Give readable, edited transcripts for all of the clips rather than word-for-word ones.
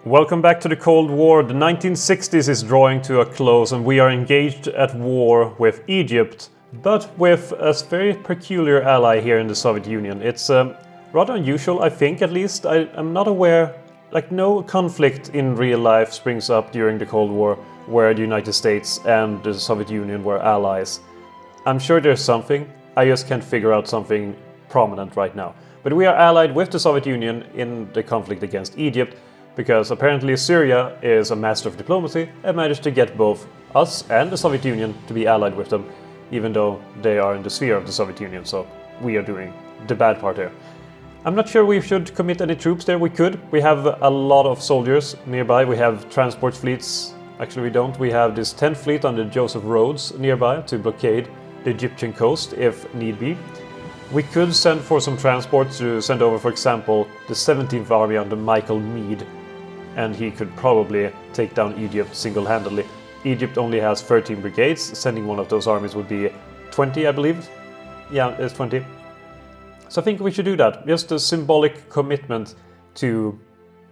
Welcome back to the Cold War. The 1960s is drawing to a close and we are engaged at war with Egypt, but with a very peculiar ally here in the Soviet Union. It's rather unusual, I think, at least. I'm not aware, like no conflict in real life springs up during the Cold War where the United States and the Soviet Union were allies. I'm sure there's something, I just can't figure out something prominent right now. But we are allied with the Soviet Union in the conflict against Egypt, because apparently Syria is a master of diplomacy and managed to get both us and the Soviet Union to be allied with them, even though they are in the sphere of the Soviet Union, so we are doing the bad part here. I'm not sure we should commit any troops there. We could. We have a lot of soldiers nearby. We have transport fleets. Actually, we don't. We have this 10th fleet under Joseph Rhodes nearby to blockade the Egyptian coast if need be. We could send for some transport to send over, for example, the 17th Army under Michael Meade, and he could probably take down Egypt single-handedly. Egypt only has 13 brigades. Sending one of those armies would be 20, I believe. Yeah, it's 20. So I think we should do that. Just a symbolic commitment to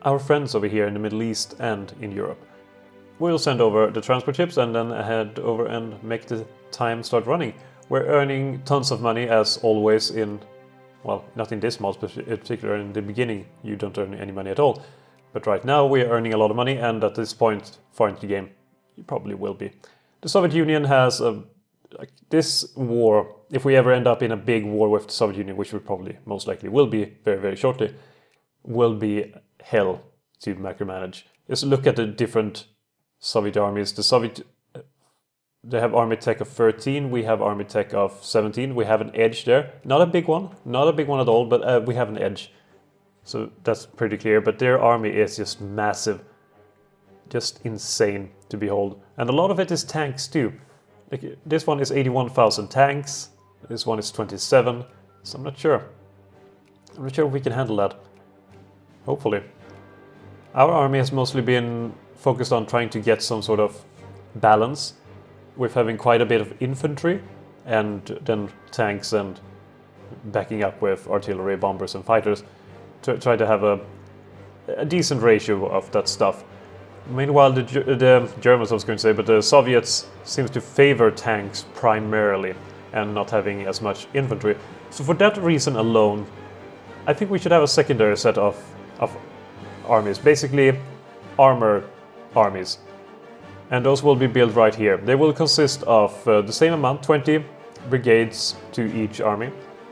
our friends over here in the Middle East and in Europe. We'll send over the transport ships and then head over and make the time start running. We're earning tons of money as always in, well, not in this mod, but in particular in the beginning you don't earn any money at all. But right now we are earning a lot of money, and at this point, far into the game, you probably will be. The Soviet Union has this war, if we ever end up in a big war with the Soviet Union, which we probably most likely will be very, very shortly, will be hell to micromanage. Just look at the different Soviet armies. They have army tech of 13, we have army tech of 17, we have an edge there. Not a big one at all, but we have an edge. So that's pretty clear, but their army is just massive. Just insane to behold. And a lot of it is tanks too. Like, this one is 81,000 tanks, this one is 27, so I'm not sure. I'm not sure if we can handle that. Hopefully. Our army has mostly been focused on trying to get some sort of balance, with having quite a bit of infantry, and then tanks and backing up with artillery, bombers and fighters. To try to have a decent ratio of that stuff. Meanwhile, the Germans, I was going to say, but the Soviets seems to favor tanks primarily and not having as much infantry. So for that reason alone, I think we should have a secondary set of armies, basically armor armies. And those will be built right here. They will consist of the same amount, 20 brigades to each army.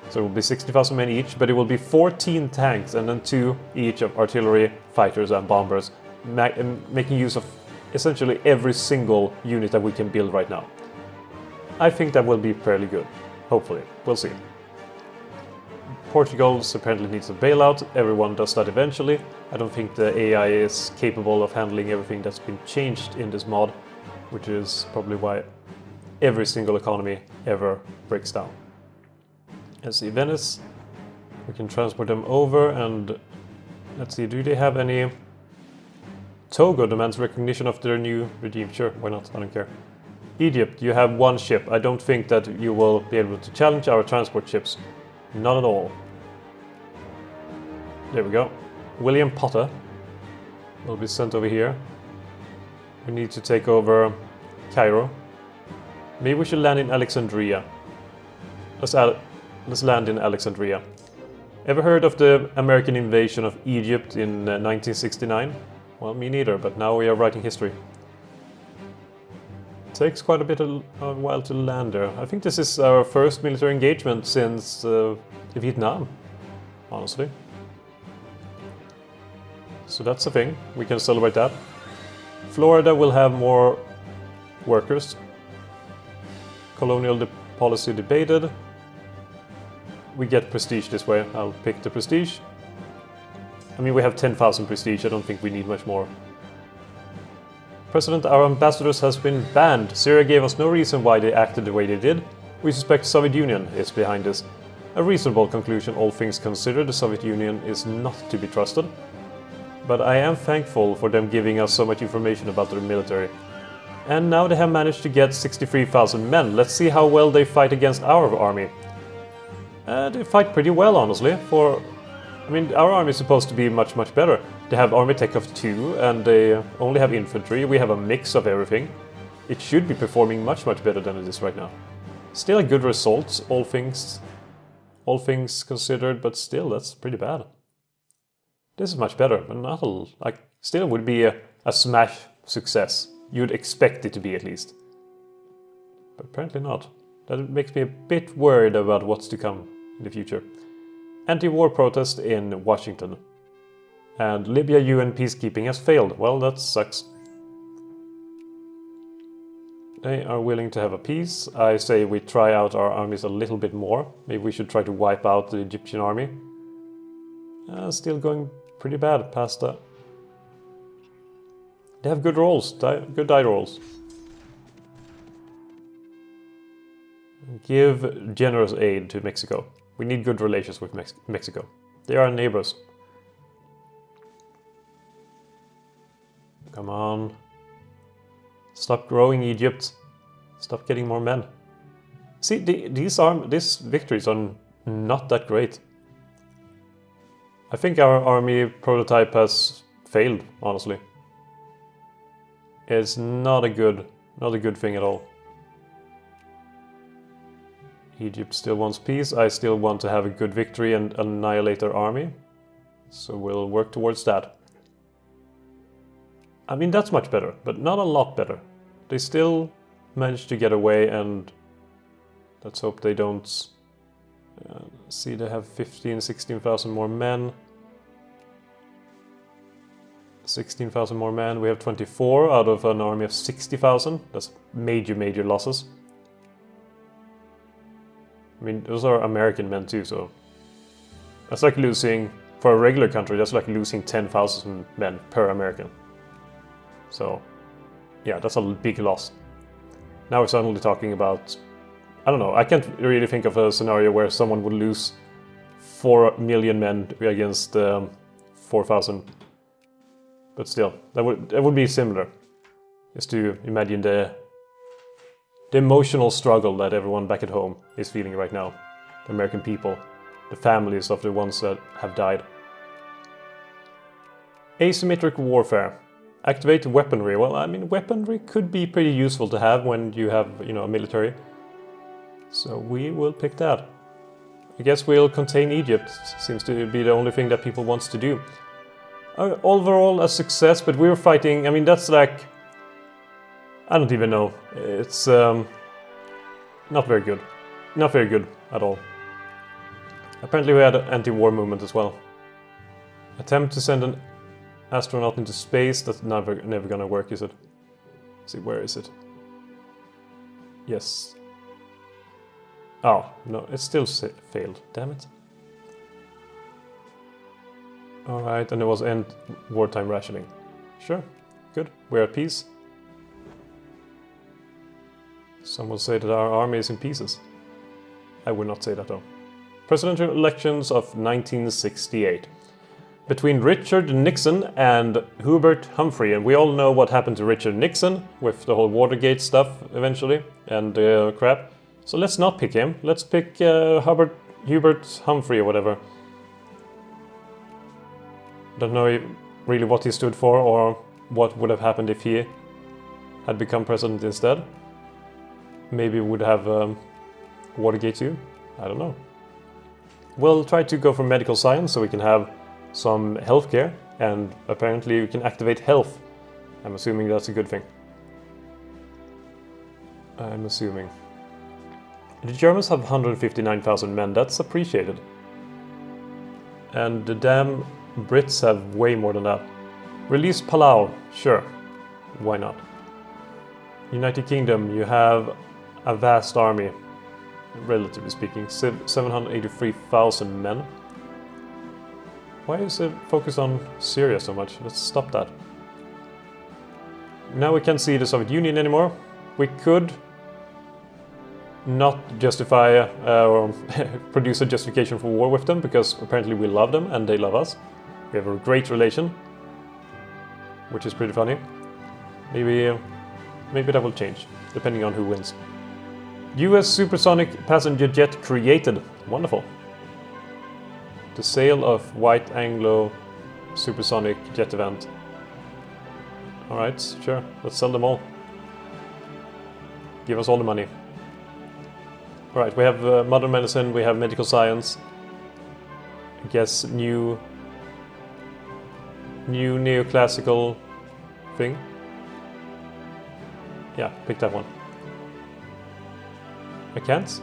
So it will be 60,000 men each, but it will be 14 tanks and then 2 each of artillery, fighters and bombers, making use of essentially every single unit that we can build right now. I think that will be fairly good, hopefully. We'll see. Portugal apparently needs a bailout. Everyone does that eventually. I don't think the AI is capable of handling everything that's been changed in this mod, which is probably why every single economy ever breaks down. Let's see, Venice. We can transport them over, and let's see, do they have any... Togo demands recognition of their new regime. Sure, why not? I don't care. Egypt, you have 1 ship. I don't think that you will be able to challenge our transport ships. Not at all. There we go. William Potter will be sent over here. We need to take over Cairo. Maybe we should land in Alexandria. Let's land in Alexandria. Ever heard of the American invasion of Egypt in 1969? Well, me neither, but now we are writing history. It takes quite a bit of a while to land there. I think this is our first military engagement since Vietnam, honestly. So that's the thing, we can celebrate that. Florida will have more workers. Colonial policy debated. We get prestige this way. I'll pick the prestige. I mean, we have 10,000 prestige. I don't think we need much more. President, our ambassadors has been banned. Syria gave us no reason why they acted the way they did. We suspect the Soviet Union is behind this. A reasonable conclusion, all things considered. The Soviet Union is not to be trusted. But I am thankful for them giving us so much information about their military. And now they have managed to get 63,000 men. Let's see how well they fight against our army. They fight pretty well, honestly. For I mean, our army is supposed to be much, much better. They have army tech of 2, and they only have infantry. We have a mix of everything. It should be performing much, much better than it is right now. Still a good result, all things considered, but still, that's pretty bad. This is much better, but not like, still would be a smash success. You'd expect it to be, at least. But apparently not. That makes me a bit worried about what's to come in the future. Anti-war protest in Washington. And Libya UN peacekeeping has failed. Well, that sucks. They are willing to have a peace. I say we try out our armies a little bit more. Maybe we should try to wipe out the Egyptian army. Still going pretty bad past that. They have good rolls, good die rolls. Give generous aid to Mexico. We need good relations with Mexico. They are neighbors. Come on. Stop growing, Egypt. Stop getting more men. See, these victories are not that great. I think our army prototype has failed, honestly. It's not a good thing at all. Egypt still wants peace. I still want to have a good victory and annihilate their army. So we'll work towards that. I mean, that's much better, but not a lot better. They still managed to get away, and let's hope they don't... see, they have 16,000 more men. 16,000 more men. We have 24 out of an army of 60,000. That's major losses. I mean, those are American men too, so... That's like losing, for a regular country, that's like losing 10,000 men per American. So, yeah, that's a big loss. Now we're suddenly talking about... I don't know, I can't really think of a scenario where someone would lose 4 million men against 4,000. But still, that would be similar. Just to imagine the emotional struggle that everyone back at home is feeling right now. The American people, the families of the ones that have died. Asymmetric warfare. Activate weaponry. Well, I mean, weaponry could be pretty useful to have when you have, you know, a military. So we will pick that. I guess we'll contain Egypt. Seems to be the only thing that people wants to do. Overall, a success, but we're fighting... I mean, that's like... I don't even know. It's not very good. Not very good at all. Apparently we had an anti-war movement as well. Attempt to send an astronaut into space. That's never gonna work, is it? Let's see, where is it? Yes. Oh, no, it still failed. Damn it. Alright, and it was end wartime rationing. Sure, good. We're at peace. Some will say that our army is in pieces. I would not say that though. Presidential elections of 1968. Between Richard Nixon and Hubert Humphrey, and we all know what happened to Richard Nixon with the whole Watergate stuff eventually, and crap. So let's not pick him. Let's pick Hubert Humphrey or whatever. Don't know really what he stood for or what would have happened if he had become president instead. Maybe we would have Watergate too. I don't know. We'll try to go for medical science so we can have some healthcare, and apparently we can activate health. I'm assuming that's a good thing. I'm assuming. The Germans have 159,000 men, that's appreciated. And the damn Brits have way more than that. Release Palau, sure. Why not? United Kingdom, you have a vast army, relatively speaking, 783,000 men. Why is it focused on Syria so much? Let's stop that. Now we can't see the Soviet Union anymore. We could not justify or produce a justification for war with them, because apparently we love them and they love us. We have a great relation, which is pretty funny. Maybe that will change, depending on who wins. US supersonic passenger jet created. Wonderful. The sale of White Anglo supersonic jet event. Alright, sure, let's sell them all. Give us all the money. Alright, we have modern medicine, we have medical science. I guess new neoclassical thing. Yeah, pick that one. I can't?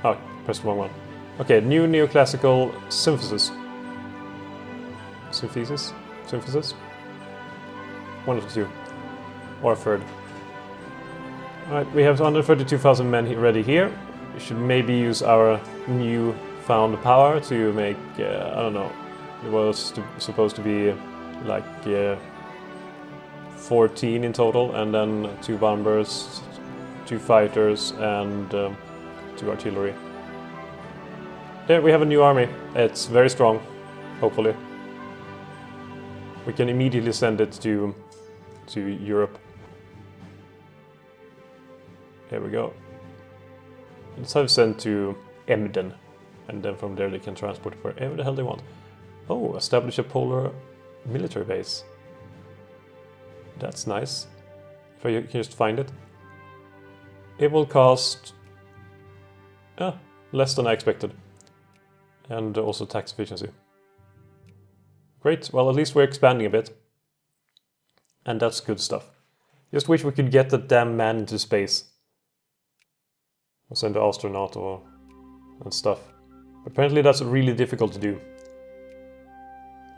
Oh, press the wrong one. Okay, new neoclassical synthesis. Synthesis? One of the two. Or a third. Alright, we have 132,000 men ready here. We should maybe use our new found power to make, I don't know, it was supposed to be like 14 in total, and then 2 bombers, 2 fighters, and 2 artillery. There we have a new army. It's very strong, hopefully. We can immediately send it to Europe. There we go. Let's have it sent to Emden, and then from there they can transport it wherever the hell they want. Oh, establish a polar military base. That's nice. If I can just find it. It will cost less than I expected. And also tax efficiency. Great, well at least we're expanding a bit. And that's good stuff. Just wish we could get that damn man into space. Or send an astronaut and stuff. Apparently that's really difficult to do.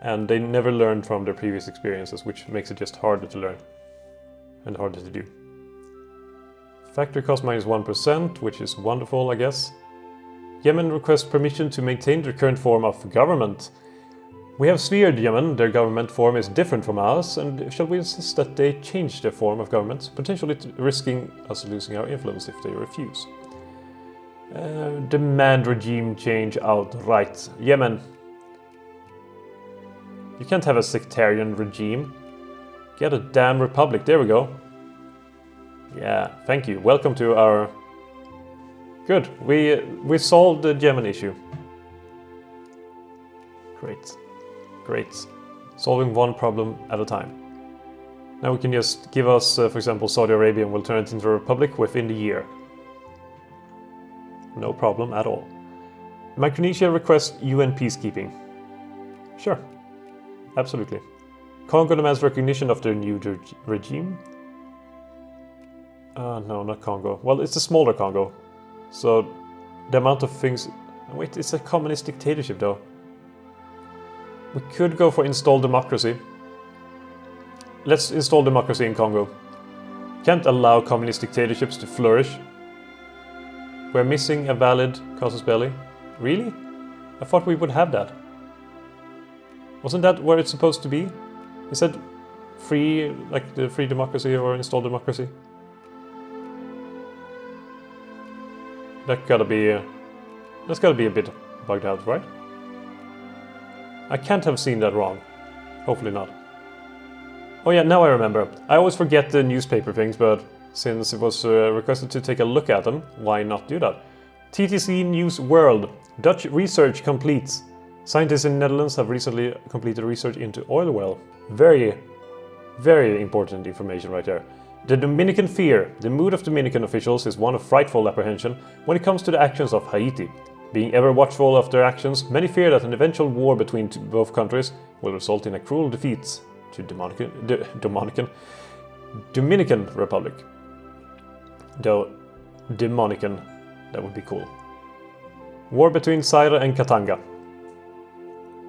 And they never learned from their previous experiences, which makes it just harder to learn. And harder to do. Factory cost minus 1%, which is wonderful, I guess. Yemen requests permission to maintain their current form of government. We have smeared Yemen, their government form is different from ours, and shall we insist that they change their form of government, potentially risking us losing our influence if they refuse? Demand regime change outright. Yemen. You can't have a sectarian regime. Get a damn republic, there we go. Yeah, thank you. Welcome to our... Good, we solved the Yemen issue. Great. Great. Solving one problem at a time. Now we can just give us, for example, Saudi Arabia, and we'll turn it into a republic within the year. No problem at all. Micronesia requests UN peacekeeping. Sure. Absolutely. Congo demands recognition of their new regime. No, not Congo. Well, it's a smaller Congo. So, the amount of things... Wait, it's a communist dictatorship though. We could go for install democracy. Let's install democracy in Congo. Can't allow communist dictatorships to flourish. We're missing a valid casus belli. Really? I thought we would have that. Wasn't that where it's supposed to be? Is that free, like the free democracy or install democracy? That's gotta be a bit bugged out, right? I can't have seen that wrong. Hopefully not. Oh yeah, now I remember. I always forget the newspaper things, but since it was requested to take a look at them, why not do that? TTC News World. Dutch research completes. Scientists in the Netherlands have recently completed research into oil well. Very, very important information right there. The Dominican fear. The mood of Dominican officials is one of frightful apprehension when it comes to the actions of Haiti. Being ever watchful of their actions, many fear that an eventual war between both countries will result in a cruel defeat to Dominican Republic. Though Dominican, that would be cool. War between Zaire and Katanga.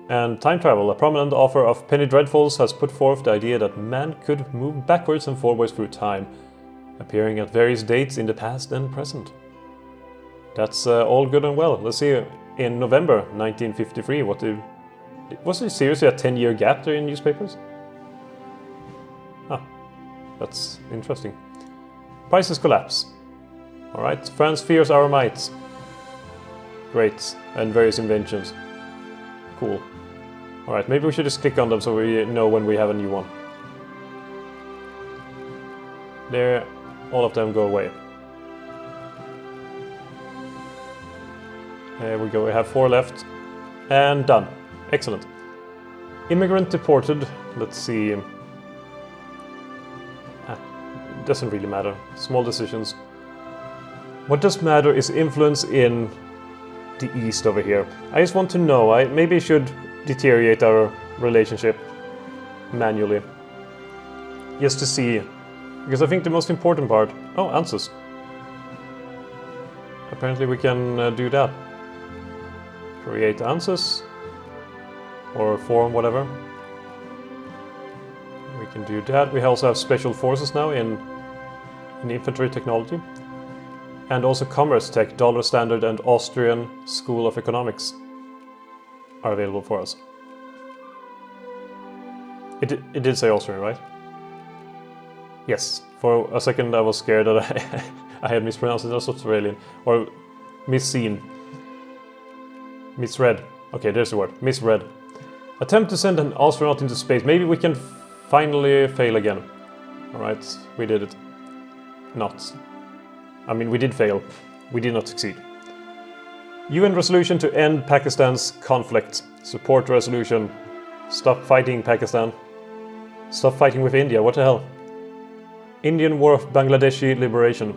And time travel. A prominent author of Penny Dreadfuls has put forth the idea that man could move backwards and forwards through time, appearing at various dates in the past and present. That's all good and well. Let's see, in November 1953, was there seriously a 10-year gap there in newspapers? Ah, that's interesting. Prices collapse. Alright, France fears our might. Great, and various inventions. Cool. Alright, maybe we should just click on them so we know when we have a new one. There, all of them go away. There we go, we have 4 left. And done. Excellent. Immigrant deported. Let's see. Doesn't really matter. Small decisions. What does matter is influence in the East over here. I just want to know. Maybe I should deteriorate our relationship manually. Just to see. Because I think the most important part... Oh, answers. Apparently we can do that. Create answers. Or form, whatever. We can do that. We also have special forces now in infantry technology. And also commerce tech, dollar standard and Austrian School of Economics are available for us. It did say Austrian, right? Yes. For a second I was scared that I had mispronounced it as Australian. Or misseen. Misread. Okay, there's the word. Misread. Attempt to send an astronaut into space. Maybe we can finally fail again. Alright, we did it. Not. I mean, we did fail. We did not succeed. UN resolution to end Pakistan's conflict. Support resolution. Stop fighting Pakistan. Stop fighting with India. What the hell? Indian War of Bangladeshi liberation.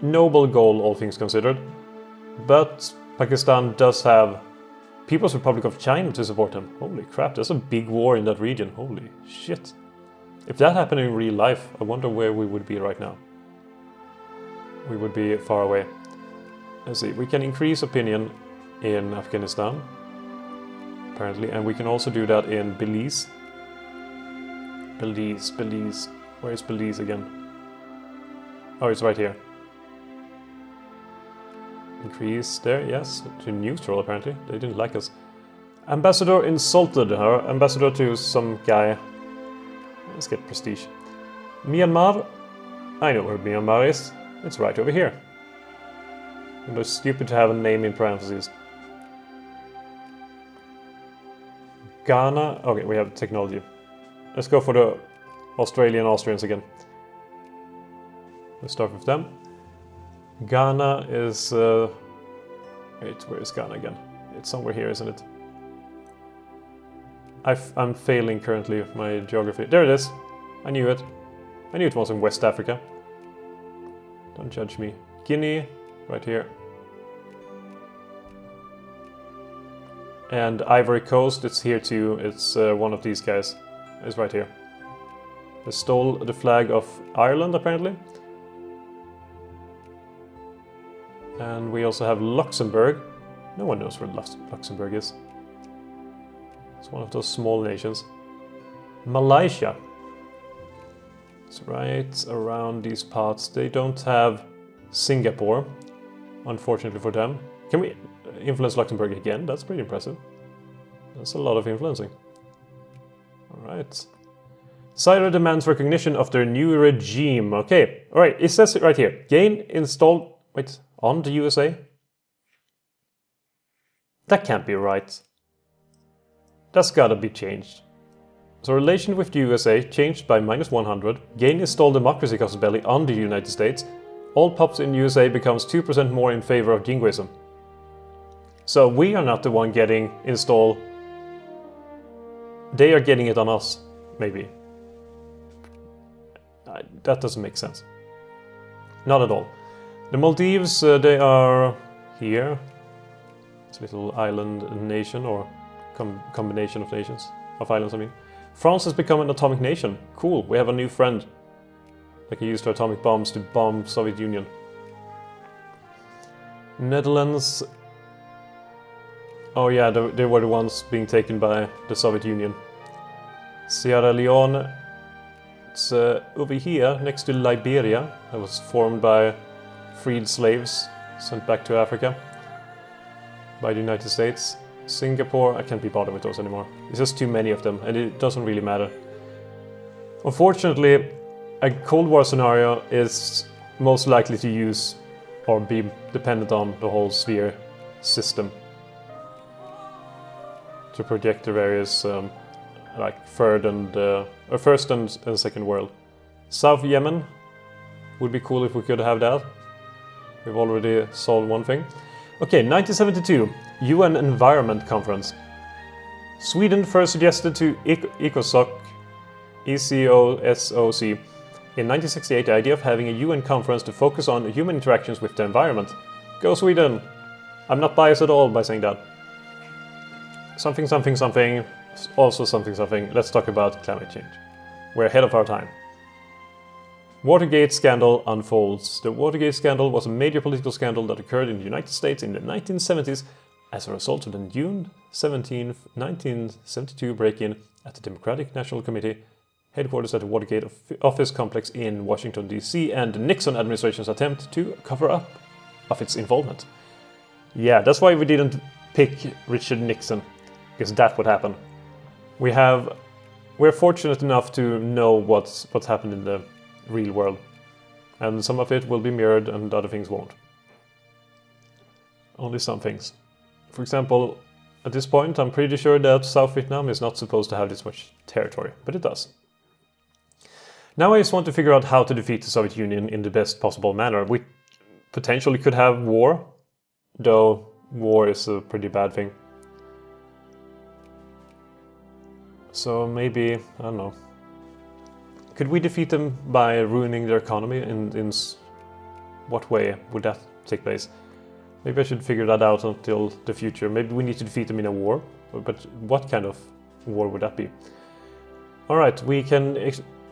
Noble goal, all things considered. But Pakistan does have People's Republic of China to support them. Holy crap, there's a big war in that region. Holy shit. If that happened in real life, I wonder where we would be right now. We would be far away. Let's see, we can increase opinion in Afghanistan, apparently, and we can also do that in Belize. Belize. Where is Belize again? Oh, it's right here. Increase there, yes, to neutral apparently. They didn't like us. Ambassador insulted her. Ambassador to some guy. Let's get prestige. Myanmar. I know where Myanmar is. It's right over here. It was stupid to have a name in parentheses. Ghana. Okay, we have technology. Let's go for the Austrians again. Let's start with them. Ghana is... wait, where is Ghana again? It's somewhere here, isn't it? I'm failing currently with my geography. There it is! I knew it. I knew it was in West Africa. Don't judge me. Guinea, right here. And Ivory Coast, it's here too. It's one of these guys. It's right here. They stole the flag of Ireland, apparently. And we also have Luxembourg. No one knows where Luxembourg is. It's one of those small nations. Malaysia. It's right around these parts. They don't have Singapore, unfortunately for them. Can we influence Luxembourg again? That's pretty impressive. That's a lot of influencing. Alright. Cider demands recognition of their new regime. Okay, alright, it says it right here. Gain installed... Wait, on the USA? That can't be right. That's gotta be changed. So relation with the USA changed by -100. Gain installed democracy costs belly on the United States. All pops in USA becomes 2% more in favor of jingoism. So we are not the one getting install. They are getting it on us, maybe. That doesn't make sense. Not at all. The Maldives, they are here. It's a little island nation, or combination of nations. Of islands, I mean. France has become an atomic nation. Cool, we have a new friend. That can use their atomic bombs to bomb Soviet Union. Netherlands... Oh yeah, they were the ones being taken by the Soviet Union. Sierra Leone... It's over here, next to Liberia. That was formed by freed slaves sent back to Africa by the United States. Singapore, I can't be bothered with those anymore. It's just too many of them, and it doesn't really matter. Unfortunately, a Cold War scenario is most likely to use or be dependent on the whole sphere system to project the various like first and second world. South Yemen would be cool if we could have that. We've already solved one thing. Okay, 1972. UN Environment Conference. Sweden first suggested to ECOSOC in 1968 the idea of having a UN conference to focus on human interactions with the environment. Go Sweden! I'm not biased at all by saying that. Something, something, something, also something, something. Let's talk about climate change. We're ahead of our time. Watergate scandal unfolds. The Watergate scandal was a major political scandal that occurred in the United States in the 1970s as a result of the June 17, 1972 break-in at the Democratic National Committee, headquarters at the Watergate office complex in Washington, D.C., and the Nixon administration's attempt to cover up of its involvement. Yeah, that's why we didn't pick Richard Nixon, because that would happen. We're fortunate enough to know what's happened in the real world, and some of it will be mirrored and other things won't. Only some things. For example, at this point I'm pretty sure that South Vietnam is not supposed to have this much territory, but it does. Now I just want to figure out how to defeat the Soviet Union in the best possible manner. We potentially could have war, though war is a pretty bad thing. So maybe, I don't know. Could we defeat them by ruining their economy? In what way would that take place? Maybe I should figure that out until the future. Maybe we need to defeat them in a war, but what kind of war would that be? Alright, we can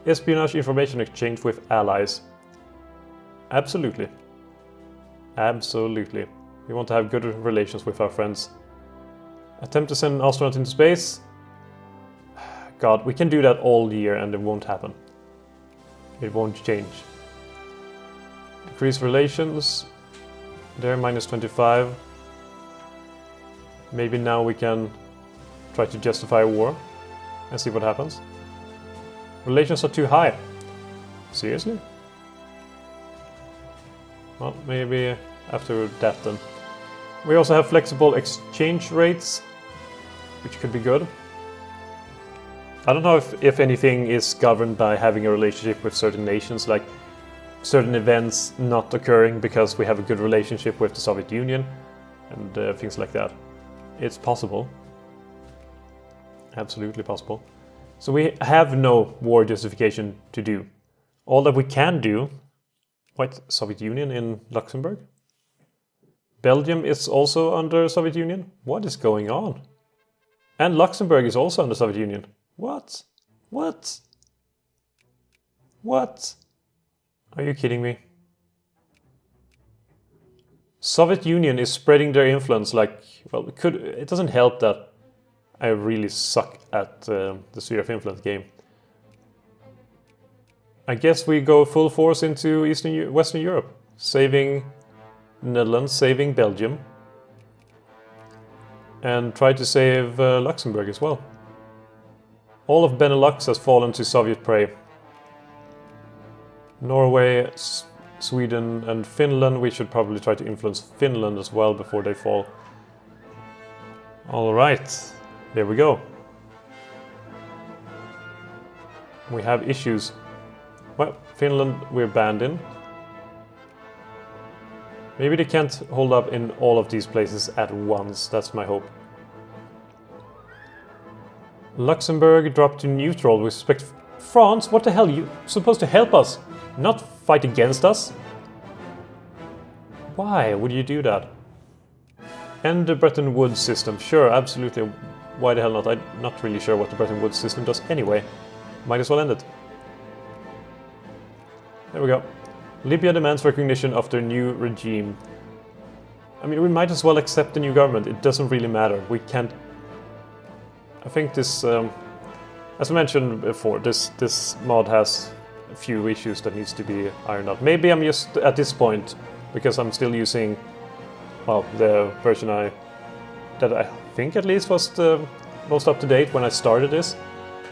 espionage information exchange with allies. Absolutely. Absolutely. We want to have good relations with our friends. Attempt to send an astronaut into space? God, we can do that all year and it won't happen. It won't change. Decrease relations. There, minus 25. Maybe now we can try to justify a war and see what happens. Relations are too high. Seriously? Well, maybe after that then. We also have flexible exchange rates, which could be good. I don't know if anything is governed by having a relationship with certain nations, like certain events not occurring because we have a good relationship with the Soviet Union and things like that. It's possible. Absolutely possible. So we have no war justification to do. All that we can do... What? Soviet Union in Luxembourg? Belgium is also under Soviet Union? What is going on? And Luxembourg is also under Soviet Union. What? What? What? Are you kidding me? Soviet Union is spreading their influence like... Well, it doesn't help that I really suck at the sphere of influence game. I guess we go full force into Western Europe, saving Netherlands, saving Belgium, and try to save Luxembourg as well. All of Benelux has fallen to Soviet prey. Norway, Sweden and Finland, we should probably try to influence Finland as well before they fall. Alright, there we go. We have issues. Well, Finland we're banned in. Maybe they can't hold up in all of these places at once, that's my hope. Luxembourg dropped to neutral with respect to France. What the hell? You're supposed to help us, not fight against us. Why would you do that? End the Bretton Woods system. Sure, absolutely. Why the hell not? I'm not really sure what the Bretton Woods system does anyway. Might as well end it. There we go. Libya demands recognition of their new regime. I mean, we might as well accept the new government. It doesn't really matter. We can't... I think this, as I mentioned before, this mod has a few issues that needs to be ironed out. Maybe I'm just at this point, because I'm still using, well, the version that I think at least was the most up to date when I started this.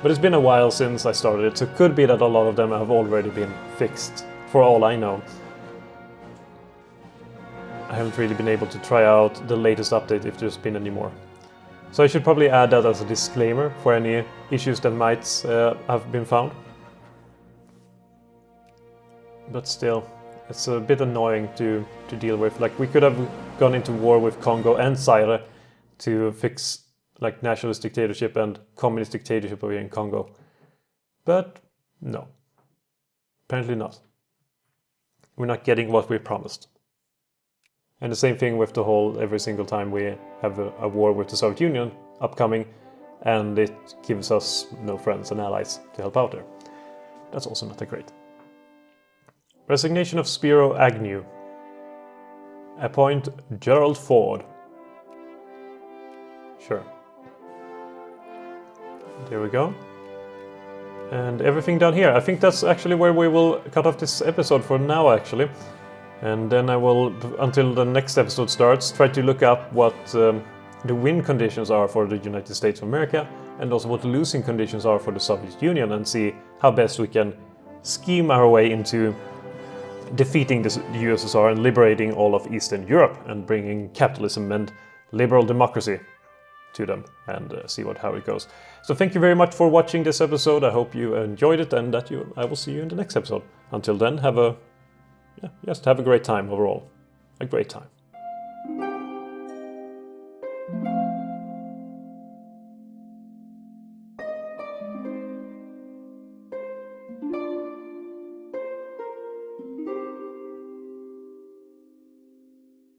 But it's been a while since I started it, so it could be that a lot of them have already been fixed, for all I know. I haven't really been able to try out the latest update if there's been any more. So I should probably add that as a disclaimer for any issues that might have been found. But still, it's a bit annoying to deal with. Like, we could have gone into war with Congo and Zaire to fix like nationalist dictatorship and communist dictatorship over here in Congo. But no, apparently not. We're not getting what we promised. And the same thing with the whole, every single time we have a war with the Soviet Union upcoming, and it gives us no friends and allies to help out there. That's also not that great. Resignation of Spiro Agnew. Appoint Gerald Ford. Sure. There we go. And everything down here. I think that's actually where we will cut off this episode for now, actually. And then I will, until the next episode starts, try to look up what the win conditions are for the United States of America, and also what the losing conditions are for the Soviet Union, and see how best we can scheme our way into defeating the USSR and liberating all of Eastern Europe and bringing capitalism and liberal democracy to them, and see how it goes. So thank you very much for watching this episode. I hope you enjoyed it, and that I will see you in the next episode. Until then, just have a great time overall. A great time.